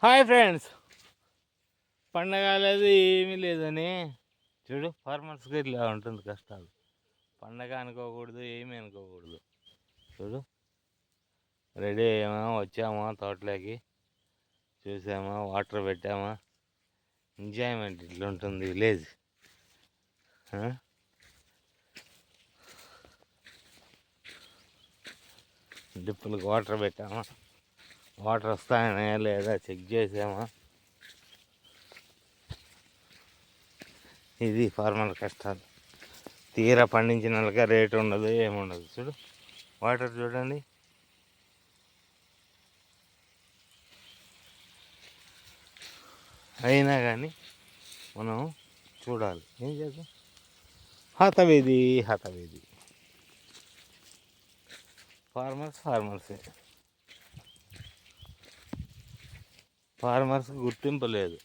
Hi friends, పండగ లేదు ఏమీ లేదని చూడు. ఫార్మర్స్కి ఇట్లా ఉంటుంది కష్టాలు. పండగ అనుకోకూడదు, ఏమీ అనుకోకూడదు. చూడు, రెడీ అయ్యామా, వచ్చామా, తోటలోకి చూసామా, వాటర్ పెట్టామా, ఎంజాయ్మెంట్ ఇట్లా ఉంటుంది విలేజ్. డిప్పులకు వాటర్ పెట్టామా, వాటర్ వస్తాయనే లేదా చెక్ చేసామా. ఇది ఫార్మర్ కష్టాలు. తీరా పండించిన వాళ్ళకి రేటు ఉండదు, ఏముండదు. చూడు, వాటర్ చూడండి. అయినా కానీ మనం చూడాలి, ఏం చేద్దాం. హతవేది ఫార్మర్సే. ఫార్మర్స్కి గుర్తింపు లేదు.